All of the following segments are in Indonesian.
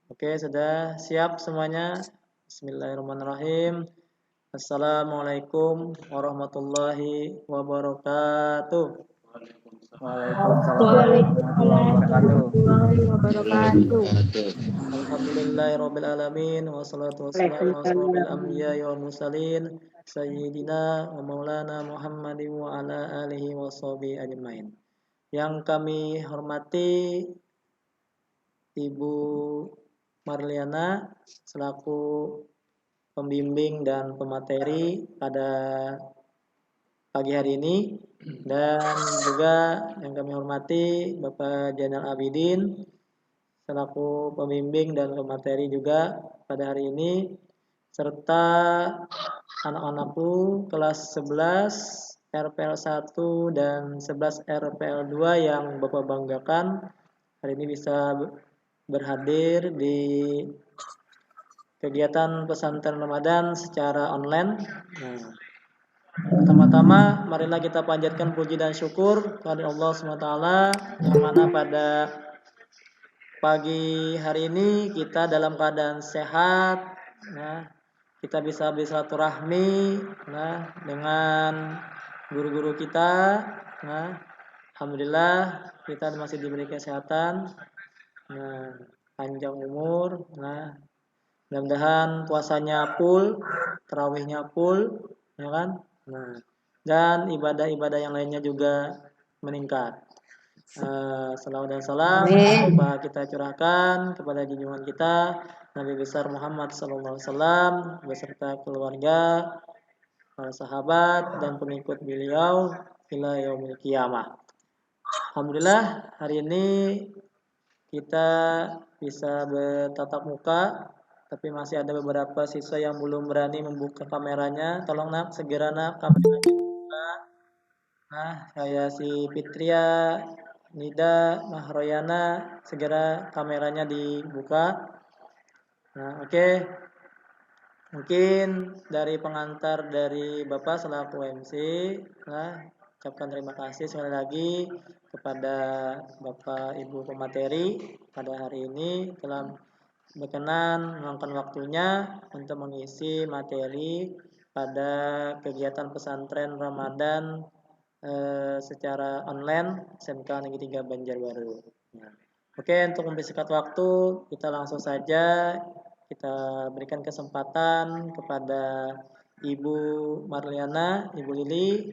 Oke, sudah siap semuanya? Bismillahirrahmanirrahim. Assalamualaikum warahmatullahi wabarakatuh. Waalaikumsalam warahmatullahi Waalaikumsalam wabarakatuh. warahmatullahi wabarakatuh. Alhamdulillahirrabbilalamin. Wassalatu wassalamu ala asrofil anbiya'i wal mursalin Sayyidina wa maulana Muhammadin wa ala alihi wa sahbihi ajmain. Yang kami hormati Ibu Marliana selaku pembimbing dan pemateri pada pagi hari ini, dan juga yang kami hormati Bapak Jainal Abidin selaku pembimbing dan pemateri juga pada hari ini, serta anak-anakku kelas 11 RPL 1 dan 11 RPL 2 yang Bapak banggakan hari ini bisa berhadir di kegiatan pesantren Ramadan secara online. Nah, pertama-tama marilah kita panjatkan puji dan syukur kepada Allah SWT, yang mana pada pagi hari ini kita dalam keadaan sehat. Nah, kita bisa bersilaturahmi dengan guru-guru kita. Nah, alhamdulillah kita masih diberi kesehatan, panjang umur. Nah, mudah-mudahan puasanya full, tarawihnya full, ya kan? Nah, dan ibadah-ibadah yang lainnya juga meningkat. Salawat dan salam lupa kita curahkan kepada junjungan kita Nabi besar Muhammad SAW beserta keluarga, para sahabat dan pengikut beliau ila yaumil qiyamah. Alhamdulillah hari ini kita bisa bertatap muka, tapi masih ada beberapa siswa yang belum berani membuka kameranya. Tolong nak, segera nak kameranya dibuka. Nah, saya si Fitria, Nida, Mahroyana, segera kameranya dibuka. Nah, oke. Mungkin dari pengantar dari Bapak selaku MC, ucapkan terima kasih sekali lagi kepada Bapak Ibu pemateri pada hari ini telah berkenan meluangkan waktunya untuk mengisi materi pada kegiatan pesantren Ramadan secara online SMK Negeri 3 Banjarbaru. Nah, oke, untuk mempersingkat waktu, kita langsung saja kita berikan kesempatan kepada Ibu Marliana, Ibu Lili,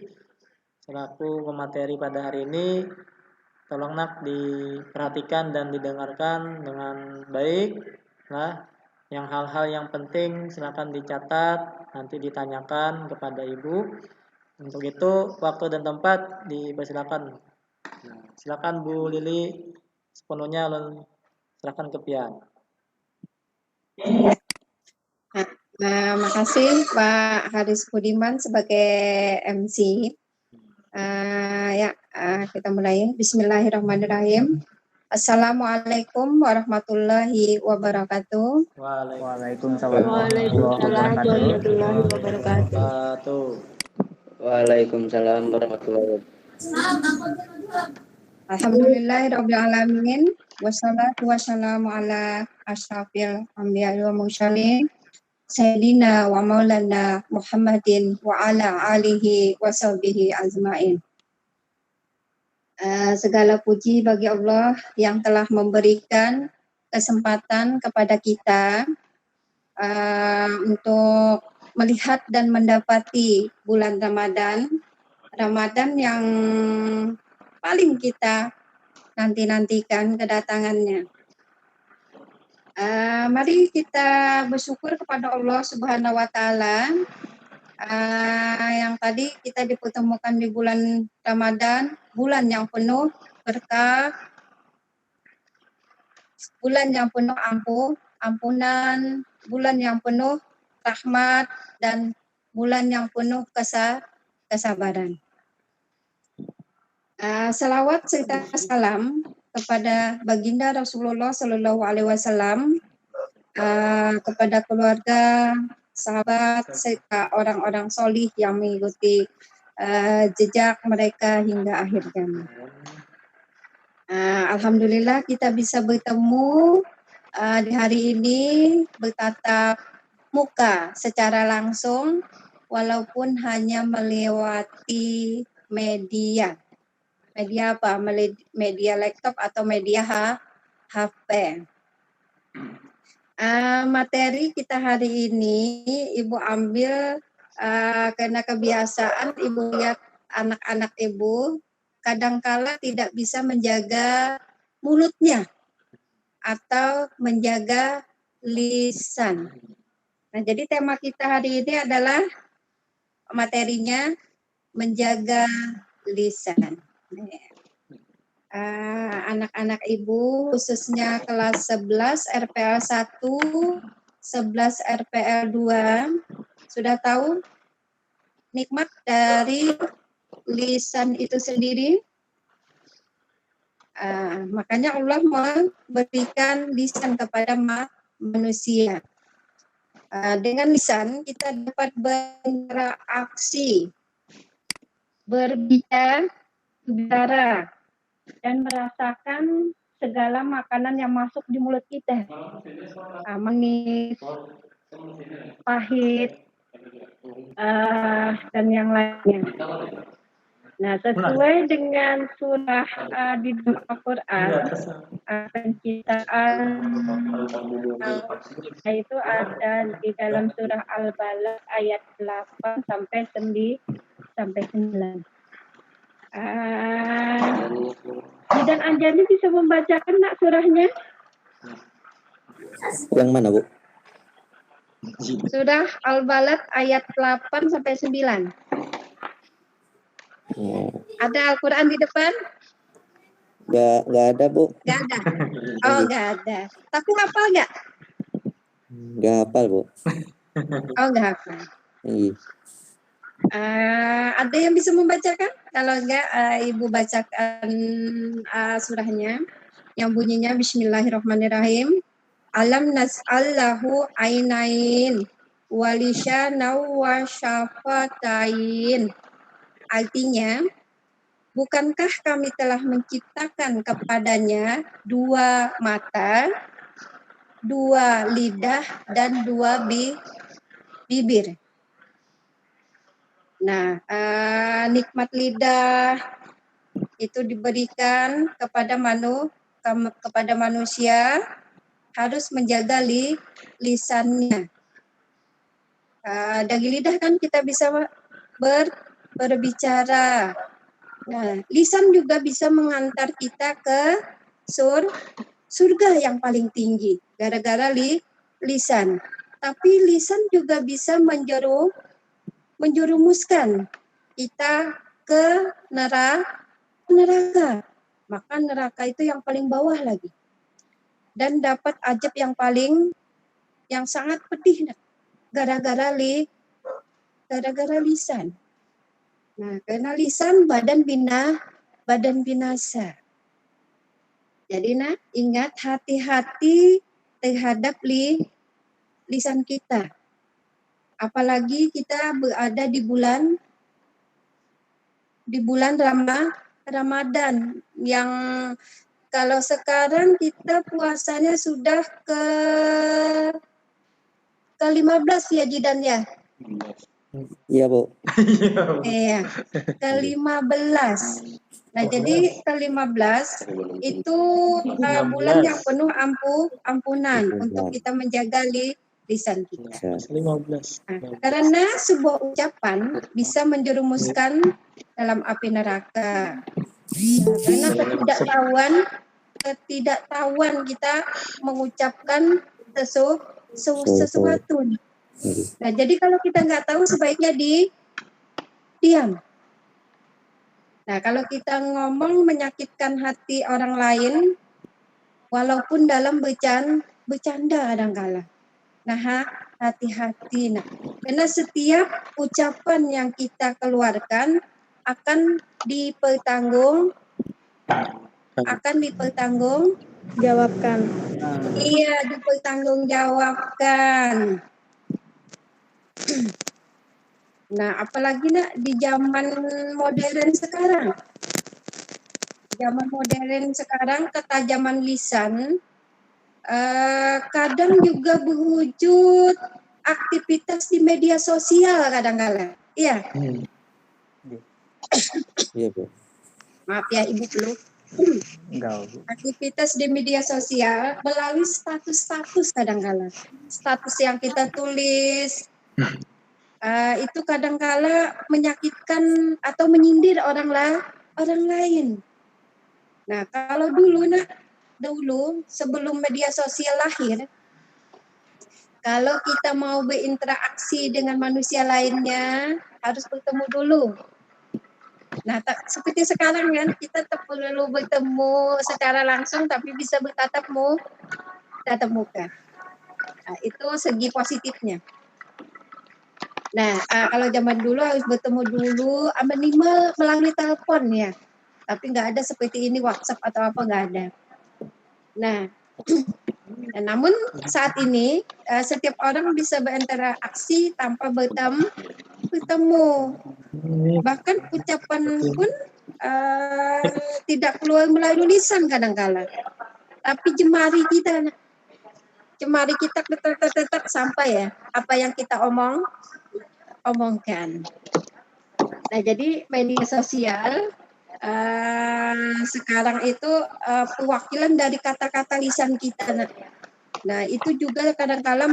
selaku pemateri pada hari ini. Tolong nak diperhatikan dan didengarkan dengan baik. Yang hal-hal yang penting silakan dicatat, nanti ditanyakan kepada Ibu. Untuk itu waktu dan tempat dipersilakan. Nah, silakan Bu Lili sepenuhnya, silakan ke Pian. Makasih Pak Haris Budiman sebagai MC. Kita mulai. Bismillahirrahmanirrahim. Assalamualaikum warahmatullahi wabarakatuh. Waalaikumsalam warahmatullahi wabarakatuh. Waalaikumsalam warahmatullahi wabarakatuh. Alhamdulillahirrahmanirrahim. Wassalatu wassalamu ala asyrafil anbiya'i wa mursalin Sayyidina wa maulana Muhammadin wa ala alihi wa sahbihi ajma'in. Segala puji bagi Allah yang telah memberikan kesempatan kepada kita untuk melihat dan mendapati bulan Ramadan yang paling kita nanti-nantikan kedatangannya. Mari kita bersyukur kepada Allah Subhanahu wa Ta'ala yang tadi kita dipertemukan di bulan Ramadan, bulan yang penuh berkah, bulan yang penuh ampunan, bulan yang penuh rahmat, dan bulan yang penuh kesabaran. Salawat serta salam kepada baginda Rasulullah Sallallahu Alaihi Wasallam, kepada keluarga, sahabat, serta orang-orang solih yang mengikuti jejak mereka hingga akhir zaman. Alhamdulillah kita bisa bertemu di hari ini bertatap muka secara langsung walaupun hanya melewati media. Media apa? Media laptop atau media HP. Materi kita hari ini Ibu ambil karena kebiasaan Ibu lihat anak-anak Ibu kadangkala tidak bisa menjaga mulutnya atau menjaga lisan. Nah, jadi tema kita hari ini adalah materinya menjaga lisan. Anak-anak Ibu khususnya kelas 11 RPL 1, 11 RPL 2 sudah tahu nikmat dari lisan itu sendiri. Makanya Allah memberikan lisan kepada manusia. Dengan lisan kita dapat berinteraksi, berbicara, dan merasakan segala makanan yang masuk di mulut kita. Manis, pahit, dan yang lainnya. Nah, sesuai dengan surah di Al-Quran, penciptaan itu ada di dalam surah Al-Balad ayat 8 sampai 9. Dan Anjani bisa membacakan nak surahnya? Yang mana, Bu? Surah Al-Balad ayat 8 sampai 9. Ada Al-Quran di depan? Nggak ada, Bu. Nggak ada. Oh, nggak ada. Tapi hafal nggak? Nggak hafal, Bu. Oh, nggak hafal. Iya. Ada yang bisa membacakan? Kalau enggak, Ibu bacakan surahnya yang bunyinya Bismillahirrahmanirrahim. Alam nas'allahu ainain walisana wa syafatain. Artinya, bukankah kami telah menciptakan kepadanya 2 mata, 2 lidah, dan 2 bibir. Nah, nikmat lidah itu diberikan kepada manusia, harus menjaga lisannya. Dari lidah kan kita bisa berbicara. Nah, lisan juga bisa mengantar kita ke surga yang paling tinggi gara-gara lisan. Tapi lisan juga bisa menjerumuskan kita ke neraka. Maka neraka itu yang paling bawah lagi. Dan dapat ajab yang sangat pedih gara-gara lisan. Nah, karena lisan badan binasa. Jadi ingat hati-hati terhadap lisan kita. Apalagi kita berada di bulan Ramadan yang kalau sekarang kita puasanya sudah ke 15 ya Jidan ya. Iya, Bu. Iya, ke-15. Nah, jadi ke-15 itu bulan yang penuh ampunan untuk kita menjaga lisan kita. 15. Karena sebuah ucapan bisa menjerumuskan dalam api neraka. Karena ketidaktahuan kita mengucapkan sesuatu. Nah, jadi kalau kita nggak tahu sebaiknya diam. Nah, kalau kita ngomong menyakitkan hati orang lain, walaupun dalam bercanda kadangkala. Nah, hati-hati. Nah, karena setiap ucapan yang kita keluarkan akan dipertanggungjawabkan. Iya, dipertanggungjawabkan. Nah, apalagi di zaman modern sekarang. Zaman modern sekarang ketajaman lisan kadang juga berwujud aktivitas di media sosial kadang-kala. Iya. Iya, Bu. Maaf ya Ibu belum. Enggak, Bu. Aktivitas di media sosial melalui status-status kadang-kala. Status yang kita tulis itu kadang-kala menyakitkan atau menyindir orang lain. Nah, kalau dulu sebelum media sosial lahir, kalau kita mau berinteraksi dengan manusia lainnya harus bertemu dulu. Nah, seperti sekarang kan kita tak perlu bertemu secara langsung tapi bisa bertatap muka. Nah, itu segi positifnya. Nah, kalau zaman dulu harus bertemu dulu, minimal melalui telepon ya. Tapi nggak ada seperti ini WhatsApp atau apa, nggak ada. Nah, namun saat ini setiap orang bisa berinteraksi tanpa bertemu. Bahkan ucapan pun tidak keluar melalui lisan kadang-kala. Tapi jemari kita tetap sampai ya apa yang kita omongkan. Nah, jadi media sosial sekarang itu perwakilan dari kata-kata lisan kita. Nah, itu juga kadang-kala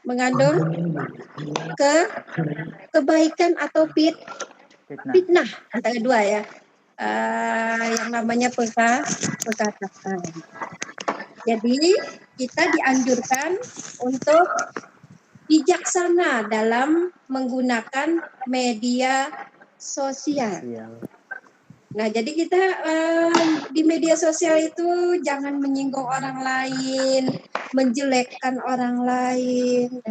mengandung kebaikan atau fitnah antara dua ya. Yang namanya perkataan. Jadi kita dianjurkan untuk bijaksana dalam menggunakan media sosial. Nah, jadi kita di media sosial itu jangan menyinggung orang lain, menjelekkan orang lain.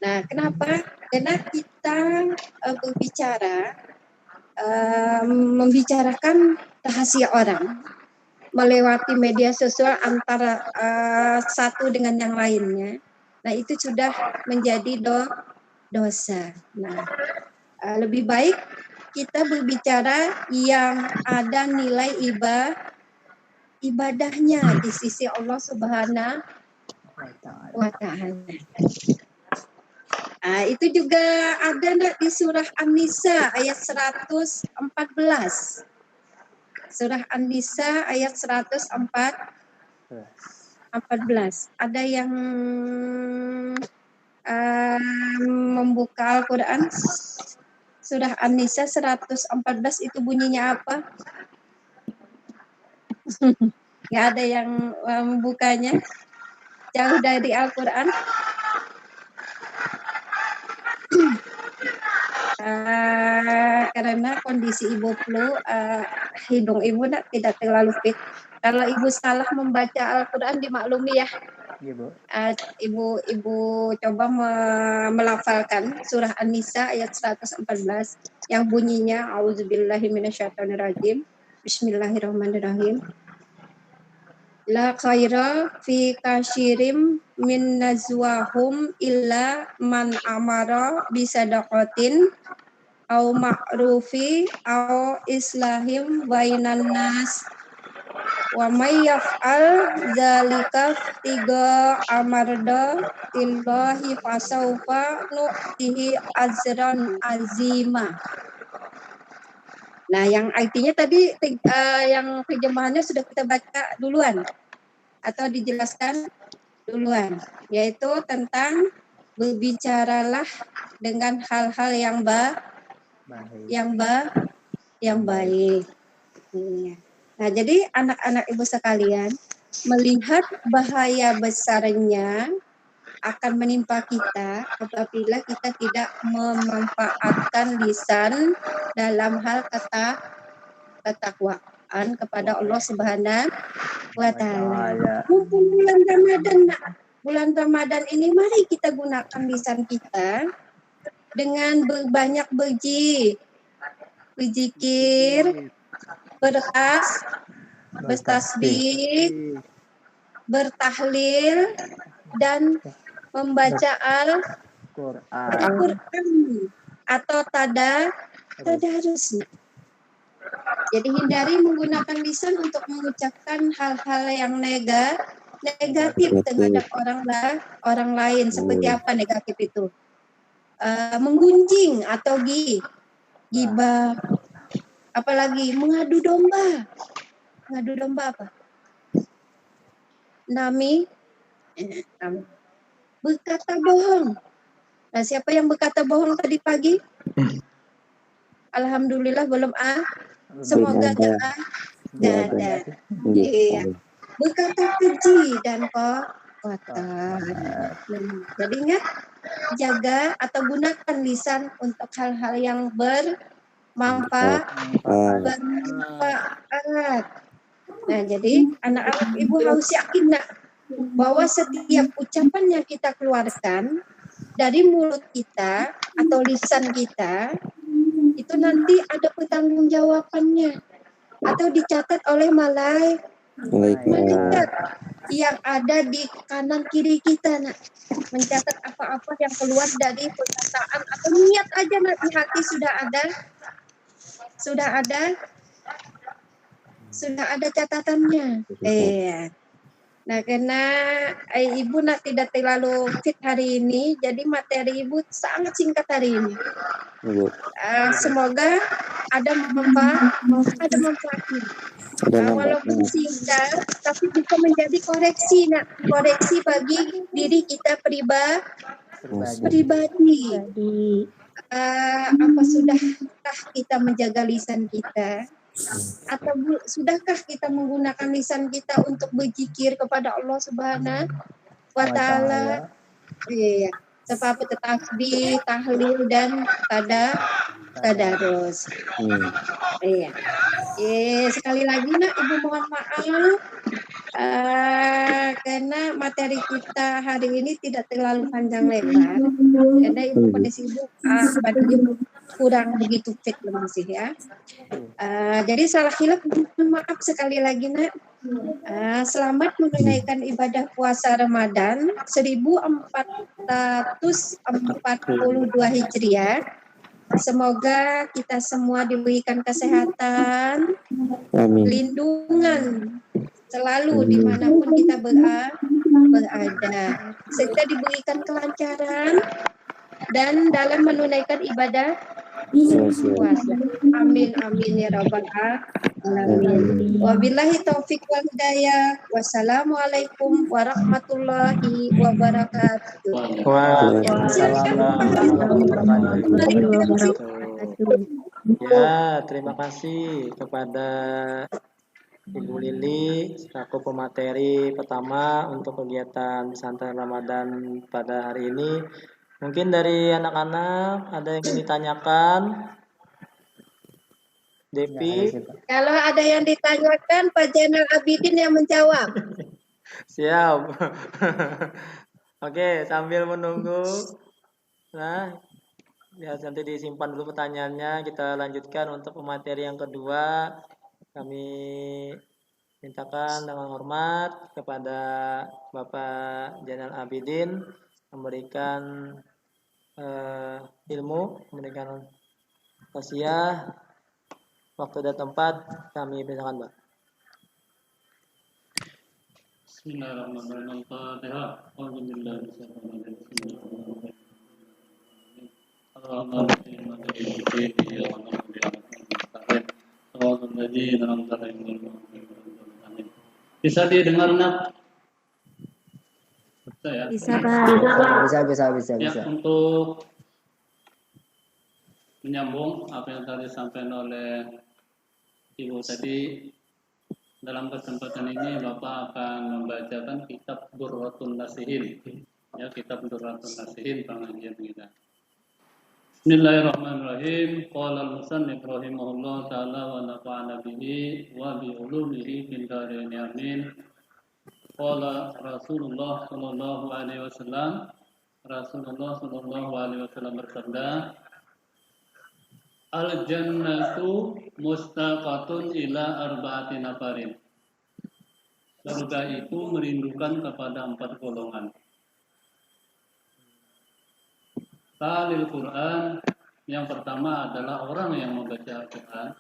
Nah, kenapa? Karena kita berbicara, membicarakan rahasia orang melewati media sosial antara satu dengan yang lainnya. Nah, itu sudah menjadi dosa. Nah, lebih baik kita berbicara yang ada nilai ibadahnya di sisi Allah Subhanahu wa Ta'ala. Itu juga ada di surah An-Nisa ayat 114. Surah An-Nisa ayat 114. Ada yang membuka Al-Quran. Surah An-Nisa 114 itu bunyinya apa? Nggak ada yang membukanya. Jauh dari Al-Quran. Karena kondisi ibu flu, hidung ibu tidak terlalu fit. Kalau ibu salah membaca Al-Quran dimaklumi ya. Iya, Bu. Ibu coba melafalkan surah An-Nisa ayat 114 yang bunyinya A'udzubillahi minasyaitonirrajim. Bismillahirrahmanirrahim. La khaira fi kasyirim min najwahum illa man amara bisadaqatin au ma'rufi au islahim bainan nas wa may yaf'al dzalika tiga amarda illahi fasaufa nu'tihi ajran azima. Nah, yang artinya tadi yang terjemahannya sudah kita baca duluan atau dijelaskan duluan, yaitu tentang berbicaralah dengan hal-hal yang baik. Nah, jadi anak-anak ibu sekalian, melihat bahaya besarnya akan menimpa kita apabila kita tidak memanfaatkan lisan dalam hal ketakwaan kepada Allah Subhanahu wa Ta'ala. Mumpung bulan Ramadan ini, mari kita gunakan lisan kita dengan banyak berzikir, bertasbih, bertahlil, dan membaca Al-Quran atau tadarus. Jadi hindari menggunakan lisan untuk mengucapkan hal-hal yang negatif terhadap orang lain. Seperti apa negatif itu? Menggunjing atau gibah. Apalagi mengadu domba. Mengadu domba apa? Nami. Berkata bohong. Nah, siapa yang berkata bohong tadi pagi? Alhamdulillah belum Semoga Belum Gak ada. Iya. Berkata keji dan kotor. Jadi ingat, jaga atau gunakan lisan untuk hal-hal yang bermanfaat. Nah, jadi anak-anak ibu harus yakin bahwa setiap ucapan yang kita keluarkan dari mulut kita atau lisan kita itu nanti ada pertanggungjawabannya atau dicatat oleh malaikat yang ada di kanan kiri kita, nak, mencatat apa-apa yang keluar dari perkataan atau niat aja, nak, di hati sudah ada catatannya. Nah, karena ibu nak tidak terlalu fit hari ini, jadi materi ibu sangat singkat hari ini. Semoga ada manfaatnya. Walaupun singkat, tapi bisa menjadi koreksi, nak, koreksi bagi diri kita pribadi. Apa sudahkah kita menjaga lisan kita? Atau sudahkah kita menggunakan lisan kita untuk berzikir kepada Allah Subhanahu wa Ta'ala? Iya, seperti tasbih, tahlil dan tadarus. Iya. Sekali lagi, nak, ibu mohon maaf karena materi kita hari ini tidak terlalu panjang lebar karena ibu pada sibuk badannya kurang begitu fit masih ya. Jadi salah hilaf mohon maaf sekali lagi, nak. Selamat menunaikan ibadah puasa Ramadan 1442 Hijriah. Semoga kita semua diberikan kesehatan, lindungan selalu dimanapun kita berada, serta diberikan kelancaran dan dalam menunaikan ibadah puasa. Amin amin ya rabbal alamin. Wabillahi taufik wal hidayah. Wassalamualaikum warahmatullahi wabarakatuh. Ya, terima kasih kepada Ibu Lili selaku pemateri pertama untuk kegiatan pesantren Ramadan pada hari ini. Mungkin dari anak-anak ada yang ingin ditanyakan? Devi? Kalau ada yang ditanyakan, Pak Zainal Abidin yang menjawab. Siap. Oke, sambil menunggu. Nah, ya nanti disimpan dulu pertanyaannya. Kita lanjutkan untuk pemateri yang kedua. Kami mintakan dengan hormat kepada Bapak Zainal Abidin memberikan ilmu, memberikan tausiah. Waktu dan tempat kami persilakan, Pak. Bismillahirrahmanirrahim. Bisa didengar, nak? Bisa ya? Bisa. Ya, untuk menyambung apa yang tadi disampaikan oleh Ibu tadi, dalam kesempatan ini Bapak akan membacakan kitab Durratun Nasihin. Ya, kitab Durratun Nasihin pengajian kita. Bismillahirrahmanirrahim. Qala al-musannif rahimahullah ta'ala wa nafa'ana bihi wa bi ulumihi fid dharain amin. Qala Rasulullah sallallahu alaihi wasallam bersabda, Al-jannatu mustaqatun ila arba'ati nafarin. Surga itu merindukan kepada 4 golongan. Talil Quran, yang pertama adalah orang yang membaca Al-Quran.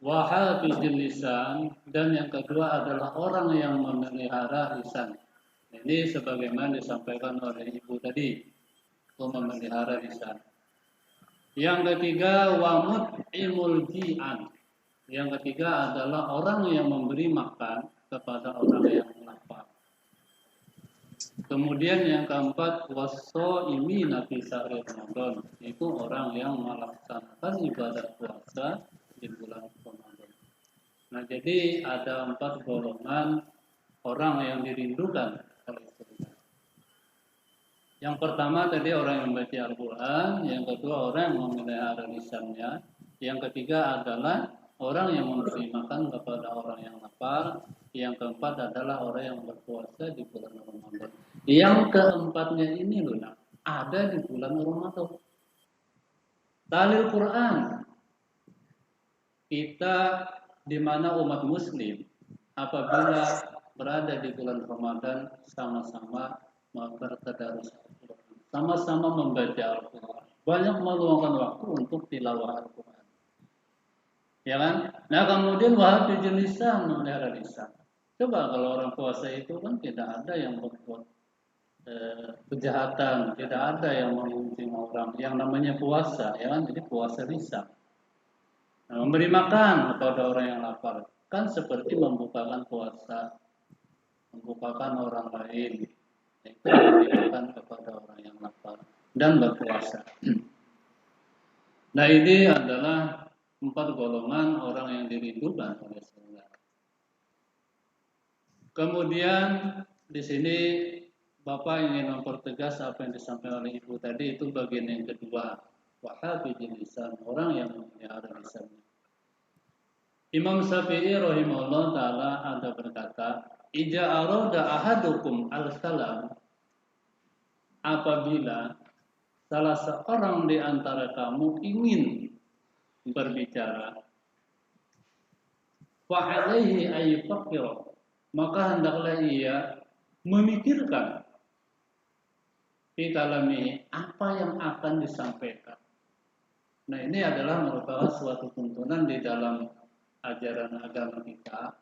wa hafizil lisan, dan yang kedua adalah orang yang memelihara lisan. Ini sebagaimana disampaikan oleh Ibu tadi, memelihara lisan. Yang ketiga, wa mut'imul ji'an. Yang ketiga adalah orang yang memberi makan kepada orang yang lapar. Kemudian yang keempat, was-shaimina fi syahri Ramadan, itu orang yang melaksanakan ibadah puasa di bulan Ramadan. Nah, jadi ada 4 golongan orang yang dirindukan oleh surga. Yang pertama tadi orang yang membaca Al-Quran, yang kedua orang yang memelihara lisannya, yang ketiga adalah orang yang memberi makan kepada orang yang lapar, yang keempat adalah orang yang berpuasa di bulan Ramadan. Yang keempatnya ini loh, ada di bulan Ramadan. Dalil Quran, kita di mana umat Muslim apabila berada di bulan Ramadan sama-sama bertadarus Al-Quran, sama-sama membaca Al-Quran, banyak meluangkan waktu untuk tilawah Al-Quran, ya kan? Nah kemudian wahafizil lisan, memelihara lisan. Coba kalau orang puasa itu kan tidak ada yang berbuat kejahatan, tidak ada yang menggunjing orang, yang namanya puasa, ya kan? Jadi puasa lisan. Nah, memberi makan kepada orang yang lapar kan seperti membukakan puasa, membukakan orang lain, itu memberikan kepada orang yang lapar dan berpuasa. Nah ini adalah 4 golongan orang yang dirindukan oleh surga. Kemudian di sini Bapak ingin mempertegas apa yang disampaikan oleh Ibu tadi, itu bagian yang kedua, wahafizil lisan, orang yang memelihara lisannya. Imam Syafi'i rahimahullah ta'ala ada berkata, ija arada ahadukum al-salam, apabila salah seorang di antara kamu ingin berbicara, fa'alaihi ayyufakir, maka hendaklah ia memikirkan fi kalamihi, apa yang akan disampaikan. Nah ini adalah merupakan suatu tuntunan di dalam ajaran agama kita.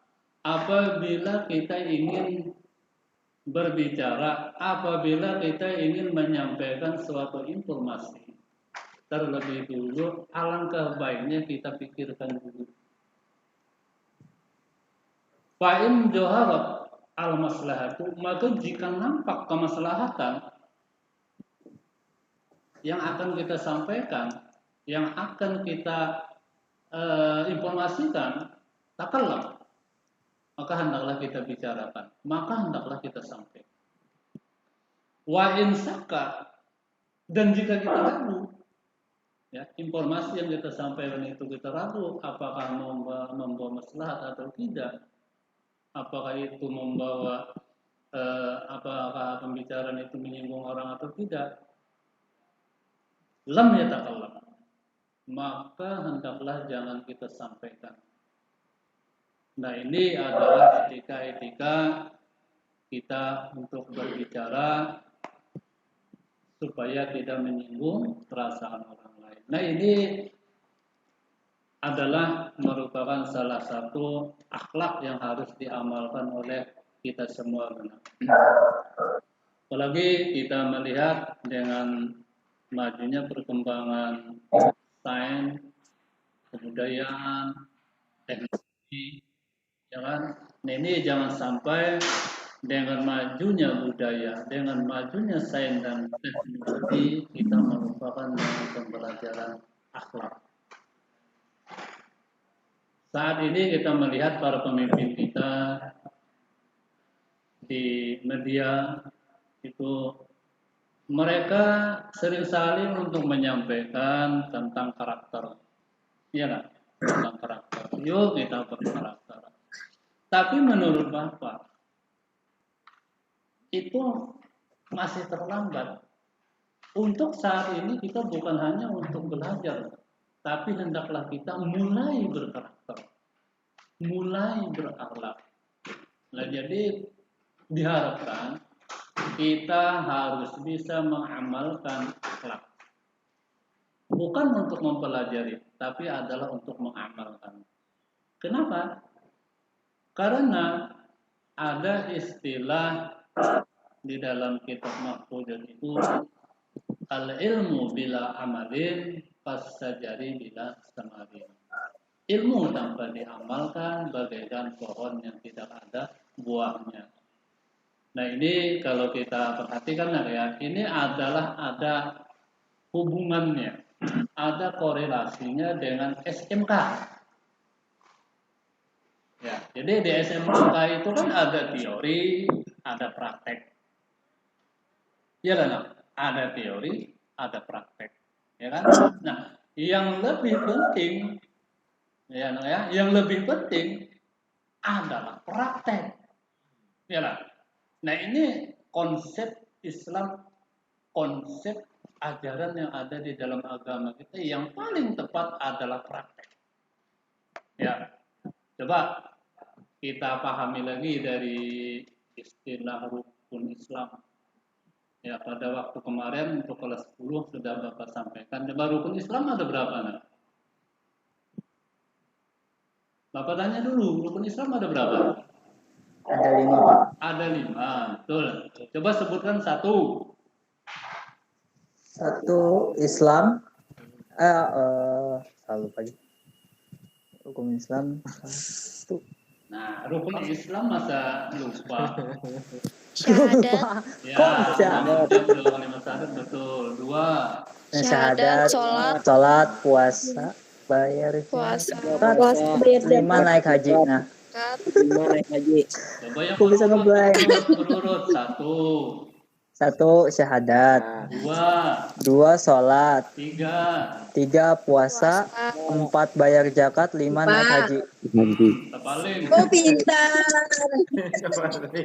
Apabila kita ingin berbicara, apabila kita ingin menyampaikan suatu informasi, terlebih dulu alangkah baiknya kita pikirkan dulu. Fa'in joharat al-maslahatu, maka jika nampak kemaslahatan yang akan kita sampaikan, yang akan kita informasikan, takallam, maka hendaklah kita bicarakan, maka hendaklah kita sampaikan. Wa in sakka, dan jika kita ragu, ya, informasi yang kita sampaikan itu kita ragu, apakah membawa maslahat atau tidak, apakah itu membawa apakah pembicaraan itu menyinggung orang atau tidak, lam yatakallam, maka hendaklah jangan kita sampaikan. Nah ini adalah etika-etika kita untuk berbicara supaya tidak menyinggung perasaan orang lain. Nah ini adalah merupakan salah satu akhlak yang harus diamalkan oleh kita semua. Apalagi kita melihat dengan majunya perkembangan sains, kebudayaan, teknologi, ya kan? Nah, ini jangan sampai dengan majunya budaya, dengan majunya sains dan teknologi, kita melupakan dengan pembelajaran akhlak. Saat ini kita melihat para pemimpin kita di media itu, mereka sering saling untuk menyampaikan tentang karakter, ya kan? Tentang karakter. Yuk kita berkarakter. Tapi menurut Bapak, itu masih terlambat. Untuk saat ini kita bukan hanya untuk belajar, tapi hendaklah kita mulai berkarakter, mulai berakhlak. Nah, jadi diharapkan kita harus bisa mengamalkan akhlak. Bukan untuk mempelajari, tapi adalah untuk mengamalkan. Kenapa? Karena ada istilah di dalam kitab Mahfudz itu al-ilmu bila amalin fasajari bila samarin. Ilmu tanpa diamalkan bagaikan pohon yang tidak ada buahnya. Nah ini kalau kita perhatikan ya, ini adalah ada hubungannya, ada korelasinya dengan SMK. Ya, jadi di SMK itu kan ada teori, ada praktek. Ya kan? Ada teori, ada praktek. Ya kan? Nah, yang lebih penting yang lebih penting adalah praktek. Ya kan? Nah, ini konsep Islam, konsep ajaran yang ada di dalam agama kita yang paling tepat adalah praktek. Ya. Coba kita pahami lagi dari istilah rukun Islam. Ya, pada waktu kemarin untuk kelas 10 sudah Bapak sampaikan. Coba rukun Islam ada berapa, Nak? Bapak tanya dulu, rukun Islam ada berapa? Ada 5, Pak. Ada 5, betul. Coba sebutkan satu. Satu, Islam. Salah lupa lagi. Hukum Islam. Satu. Nah, rukun Islam masa lupa. Syahadat, Ya, Syahadat. kalimat syahadat betul. 2. Syahadat, Sholat, puasa, bayar puasa, zakat, 5 naik haji. Nah, zakat, 5 naik haji. Coba yang Aku bisa ngeblank. berurut. 1 syahadat, 2 sholat, 3 puasa, 4 bayar zakat, 5 naik haji. Haji. Paling. Oh, pintar.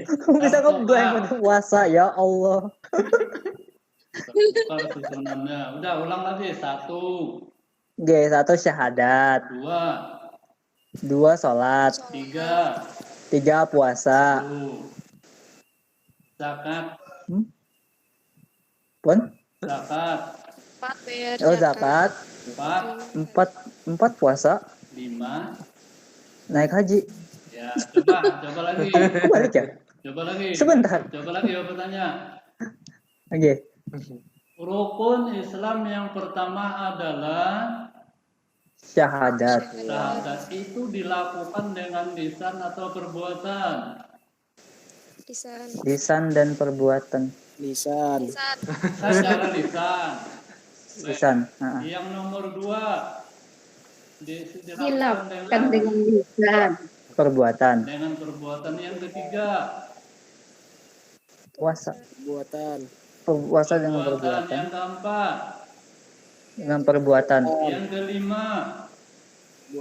Aku bisa ngeblank untuk puasa, ya Allah. Tukar susunannya. Udah, ulang lagi. 1, Oke, 1 syahadat, 2 sholat, 3 puasa, zakat, pun, zakat, 4 bayar oh zakat, 4 puasa, 5. naik haji. Ya, coba lagi. Balik ya? Coba lagi. Sebentar. Coba lagi ya bertanya. Oke, Rukun Islam yang pertama adalah syahadat, syahadat. Itu dilakukan dengan lisan atau perbuatan? lisan, lisan dan perbuatan. Lisan. lisan, Secara lisan. Lisan. Yang nomor 2 Dilakukan dengan lisan. Perbuatan. dengan perbuatan. Yang ketiga Puasa. Buatan. Puasa dengan perbuatan. Yang keempat, Dengan perbuatan. yang kelima,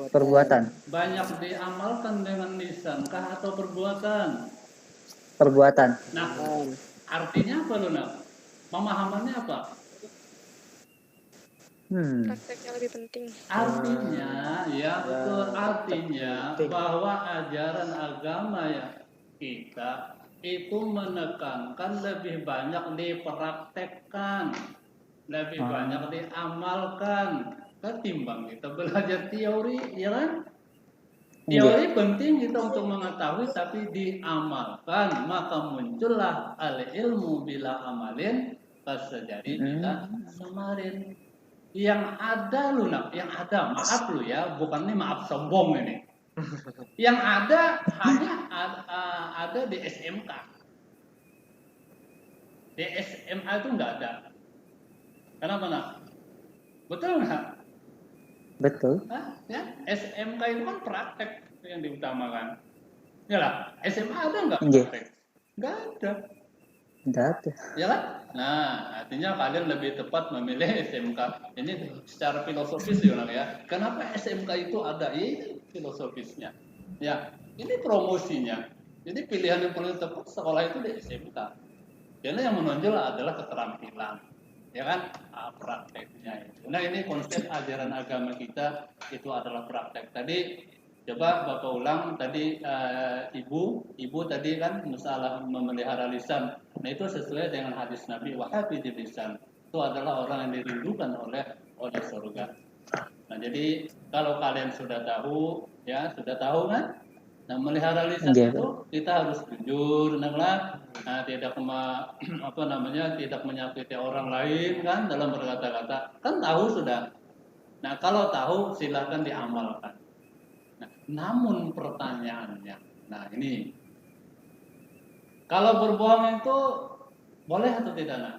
Perbuatan. banyak diamalkan dengan lisan kah atau perbuatan? Perbuatan. Nah, artinya apa lu nak? Pemahamannya apa? prakteknya lebih penting. Artinya, ya betul. Artinya bahwa ajaran agama ya kita itu menekankan lebih banyak dipraktekkan, lebih banyak diamalkan ketimbang kita belajar teori, ya kan? Teori penting kita untuk mengetahui, tapi diamalkan maka muncullah al-ilmu bila amalin fasajari bila samarin. Yang ada lu nak, yang ada, maaf lu ya, bukan ini maaf sombong ini. Yang ada hanya ada di SMK. Di SMA itu nggak ada. Kenapa nak? Betul nggak? Betul. Hah? Ya, SMK itu kan praktek yang diutamakan. Ya lah, SMA ada nggak praktek? Nggak ada. Nggak ada. Ya kan? Nah, artinya kalian lebih tepat memilih SMK. Ini secara filosofis ya. Kenapa SMK itu ada? Ini filosofisnya. Ya, ini promosinya. Jadi pilihan yang paling tepat sekolah itu di SMK. Karena yang menonjol adalah keterampilan. Ya kan? Prakteknya itu. Nah, ini konsep ajaran agama kita itu adalah praktek. Tadi coba Bapak ulang tadi ibu tadi kan masalah memelihara lisan. Nah, itu sesuai dengan hadis Nabi wahafidil lisan. Itu adalah orang yang dirindukan oleh surga. Nah, jadi kalau kalian sudah tahu ya sudah tahu kan? Nah, melihara lisan Iya. itu kita harus jujur, nah, tidak tidak menyakiti orang lain kan dalam berkata-kata. Kan tahu sudah. Nah, kalau tahu silakan diamalkan. Nah, namun pertanyaannya, nah ini, kalau berbohong itu boleh atau tidak, nak?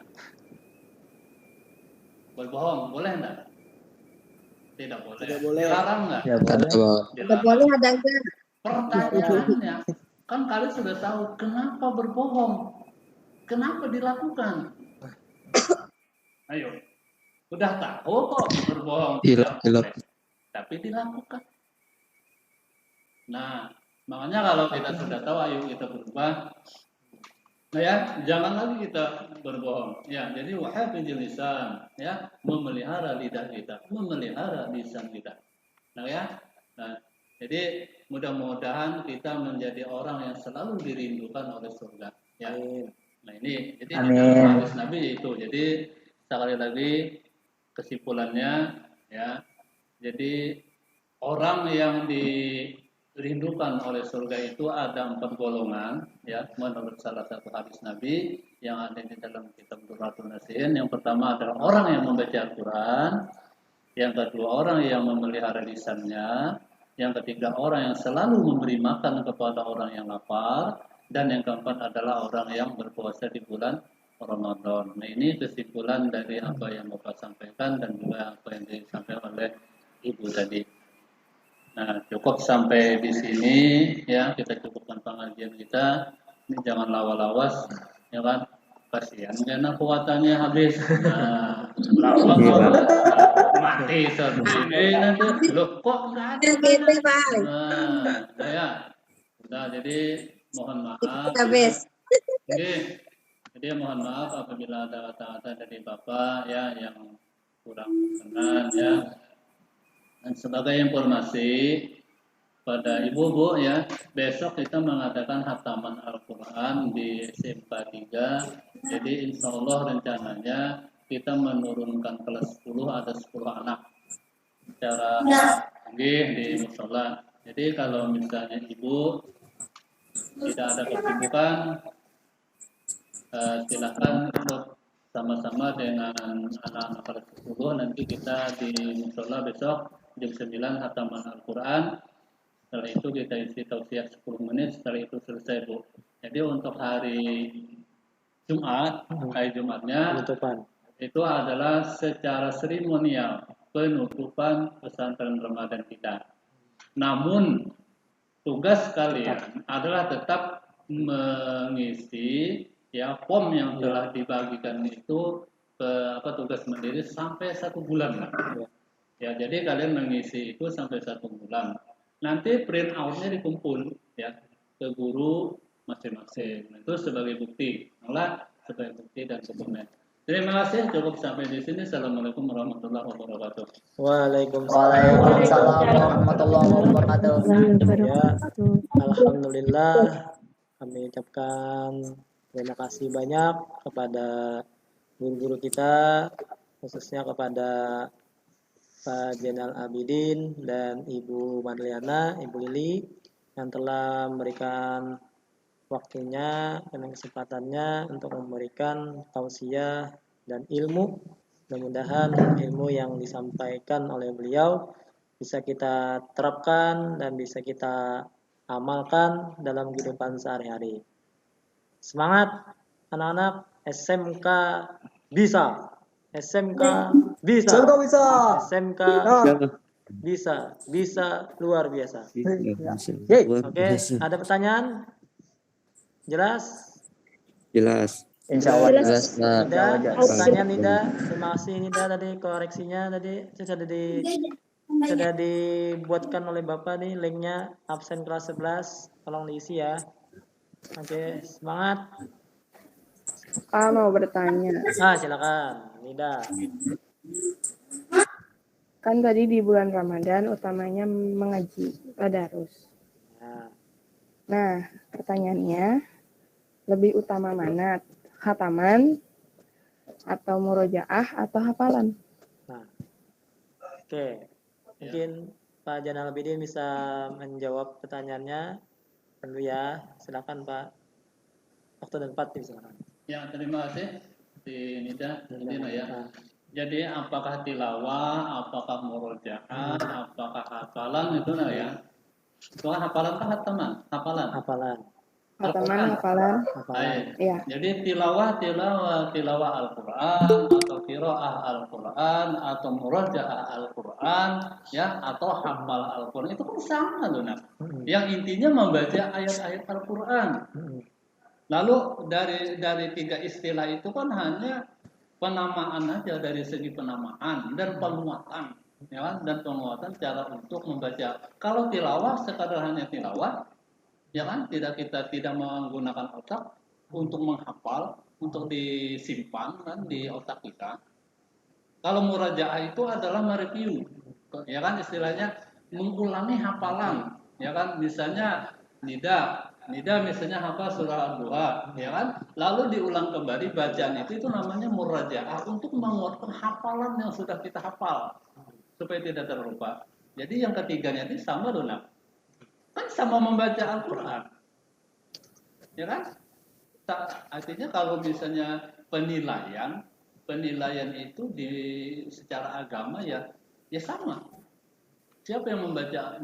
Berbohong boleh enggak? Tidak boleh. Tidak boleh. Dilarang enggak? Ya boleh. Tidak boleh ada enggak? Pertanyaannya, kan kalian sudah tahu kenapa berbohong, kenapa dilakukan. Ayo, udah tahu kok berbohong tidak boleh, tapi dilakukan. Nah, makanya kalau kita sudah tahu, ayo kita berubah. Nah ya, jangan lagi kita berbohong. Ya, jadi wahafidil lisan, ya, memelihara lidah kita, memelihara lisan kita. Nah ya, nah, jadi mudah-mudahan kita menjadi orang yang selalu dirindukan oleh surga. Ya. Nah ini, jadi di dalam hadis Nabi itu. Jadi sekali lagi kesimpulannya, ya, jadi orang yang dirindukan oleh surga itu ada 4 golongan, ya, menurut salah satu hadis Nabi yang ada di dalam kitab Durratun Nasihin. Yang pertama adalah orang yang membaca Al-Quran, yang kedua orang yang memelihara lisannya, yang ketiga orang yang selalu memberi makan kepada orang yang lapar, dan yang keempat adalah orang yang berpuasa di bulan Ramadan. Nah ini kesimpulan dari apa yang Bapak sampaikan dan juga apa yang disampaikan oleh Ibu tadi. Nah, cukup sampai di sini, ya, kita cukupkan pengajian kita. Ini jangan lawas-lawas, ya kan? Kasihan karena kuatannya habis. Nah, lawas mati sendiri nanti. Loh, kok nggak ada? Nah, ya, udah. Jadi mohon maaf. Habis. Jadi mohon maaf apabila ada kata-kata dari Bapak ya yang kurang berkenan, ya. Dan sebagai informasi pada ibu-ibu, ya, besok kita mengadakan khataman Al-Quran di SMK 3. Jadi insya Allah rencananya kita menurunkan kelas 10 ada 10 anak secara di musola. Jadi kalau misalnya ibu tidak ada kesibukan, silakan untuk sama-sama dengan anak-anak kelas 10. Nanti kita di musola besok jam 9 khataman Al-Quran. Setelah itu kita isi tausiah 10 menit. Setelah itu selesai, Bu. Jadi untuk hari Jumatnya itu adalah secara seremonial penutupan pesantren Ramadan kita. Namun tugas kalian adalah tetap mengisi, ya, form yang telah dibagikan itu tugas mandiri sampai 1 bulan. Ya, jadi kalian mengisi itu sampai 1 bulan. Nanti print out-nya dikumpul, ya, ke guru masing-masing. Itu sebagai bukti, sebagai bukti dan dokumen. Terima kasih, cukup sampai di sini. Assalamualaikum warahmatullahi wabarakatuh. Waalaikumsalam warahmatullahi wabarakatuh. Ya, alhamdulillah kami ucapkan terima kasih banyak kepada guru-guru kita, khususnya kepada Pak Zainal Abidin dan Ibu Madliana, Ibu Lili, yang telah memberikan waktunya dan kesempatannya untuk memberikan tausiah dan ilmu. Mudah-mudahan ilmu yang disampaikan oleh beliau bisa kita terapkan dan bisa kita amalkan dalam kehidupan sehari-hari. Semangat anak-anak, SMK bisa. SMK bisa. SMK bisa luar biasa. Oke, ada pertanyaan? Jelas? Insya Allah jelas. Nida, pertanyaan Nida. Terima kasih Nida tadi koreksinya tadi sudah dibuatkan oleh Bapak nih linknya absen kelas 11, tolong diisi ya. Oke, semangat. Mau bertanya. Silakan Nida. Kan tadi di bulan Ramadan utamanya mengaji tadarus. Nah, pertanyaannya lebih utama mana? Khataman atau murojaah atau hafalan? Oke. Mungkin Pak Janal Abidin bisa menjawab pertanyaannya dulu ya. Silakan Pak. Waktu dan tempat silakan. Ya, terima kasih di Nida, Nida ya. Nah, Jadi apakah tilawah, apakah murojaah, apakah hafalan itu nah ya? Soal hafalan kan hataman, hafalan. hafalan. Hataman, hafalan. Hafalan. Iya. Jadi tilawah Al-Qur'an atau qiraah Al-Qur'an atau murojaah Al-Qur'an ya atau hafal Al-Qur'an itu kan sama loh nak. Yang intinya membaca ayat-ayat Al-Qur'an. Lalu dari tiga istilah itu kan hanya penamaan aja dari segi penamaan dan penguatan, ya kan? Dan penguatan cara untuk membaca. Kalau tilawah sekadar hanya tilawah, ya kan? Kita tidak menggunakan otak untuk menghafal, untuk disimpan kan di otak kita. Kalau murajaah itu adalah mereview, ya kan? Istilahnya mengulangi hafalan, ya kan? Misalnya Nida misalnya hafal surah Al-Duha, ya kan? Lalu diulang kembali bacaan itu namanya murajaah untuk menguatkan hafalan yang sudah kita hafal supaya tidak terlupa. Jadi yang ketiganya itu sama loh, kan sama membaca Al-Quran, ya kan? Artinya kalau misalnya penilaian itu secara agama ya sama. Siapa yang membaca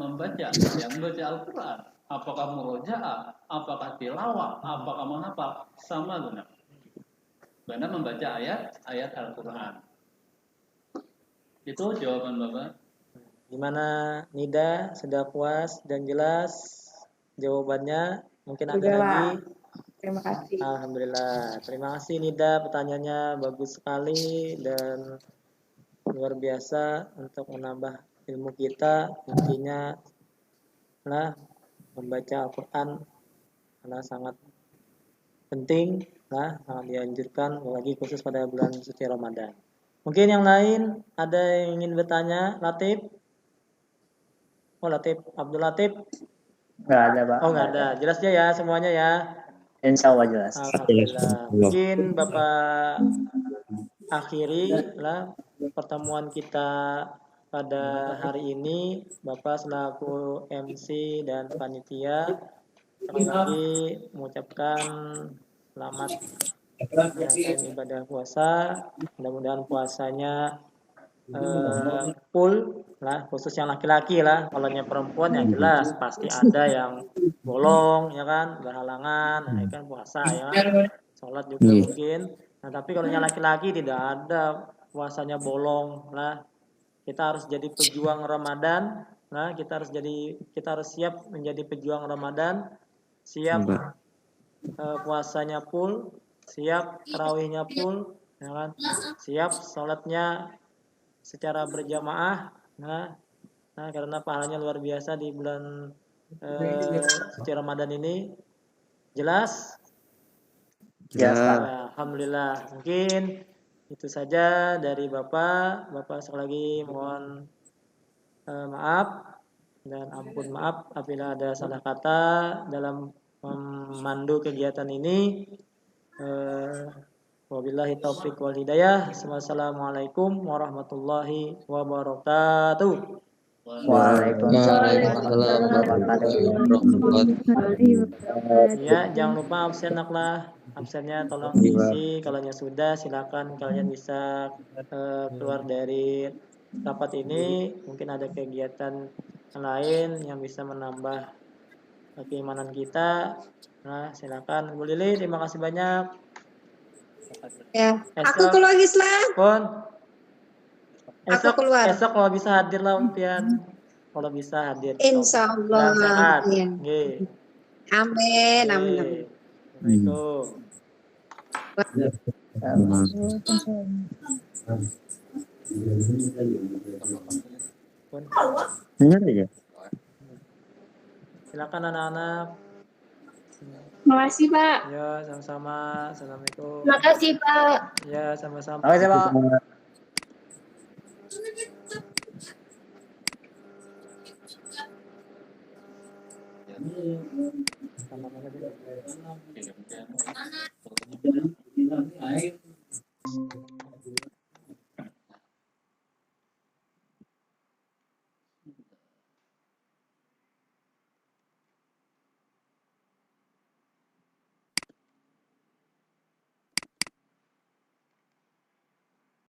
Al-Quran? Apakah murojaah, apakah tilawah, apakah menghafal, sama benar. Benar membaca ayat Al-Quran. Itu jawaban Bapak. Gimana Nida, sudah puas dan jelas jawabannya? Mungkin ada Sudah, lagi? Terima kasih. Alhamdulillah. Terima kasih Nida, pertanyaannya bagus sekali dan luar biasa untuk menambah ilmu kita. Intinya lah membaca Al-Quran karena sangat penting, sangat dianjurkan, apalagi khusus pada bulan suci Ramadan. Mungkin yang lain ada yang ingin bertanya, Latif? Oh Latif, Abdul Latif? Nggak ada, Pak. Oh nggak ada, jelas ya semuanya ya. Insya Allah jelas. Alhamdulillah. Mungkin Bapak akhiri lah pertemuan kita pada hari ini. Bapak selaku MC dan panitia sekali lagi mengucapkan selamat menjalankan ibadah puasa. Mudah-mudahan puasanya full lah, khusus yang laki-laki lah. Kalau yang perempuan yang jelas pasti ada yang bolong ya kan, berhalangan, nah kan puasa ya kan. Sholat juga mungkin. Nah tapi kalau yang laki-laki tidak ada puasanya bolong lah. Kita harus jadi pejuang Ramadan. Nah, kita harus siap menjadi pejuang Ramadan. Siap puasanya full, siap tarawihnya full, ya kan? Siap sholatnya secara berjamaah. Nah, karena pahalanya luar biasa di bulan suci Ramadan ini. Jelas? Ya. Alhamdulillah. Mungkin itu saja dari Bapak. Bapak sekali lagi mohon maaf dan ampun maaf apabila ada salah kata dalam memandu kegiatan ini. Wabillahi taufiq wal hidayah. Wassalamualaikum warahmatullahi wabarakatuh. Waalaikumsalam warahmatullahi wabarakatuh. Ya, jangan lupa absen lah. Absennya tolong diisi. Kalau sudah silakan kalian bisa keluar dari rapat ini. Mungkin ada kegiatan lain yang bisa menambah keimanan kita. Nah, silakan Bu Lili, terima kasih banyak. Ya, aku keluar Islam. Pun. Aku keluar. Esok kalau bisa hadir lah Pian. Kalau bisa hadir. Insya Allah. Sehat. Ya. Amin. Amin. Assalamualaikum. Benar ya? Silakan anak-anak. Makasih, Pak. Ya, sama-sama. Assalamualaikum. Makasih, Pak. Ya, sama-sama. Makasih, Pak. Air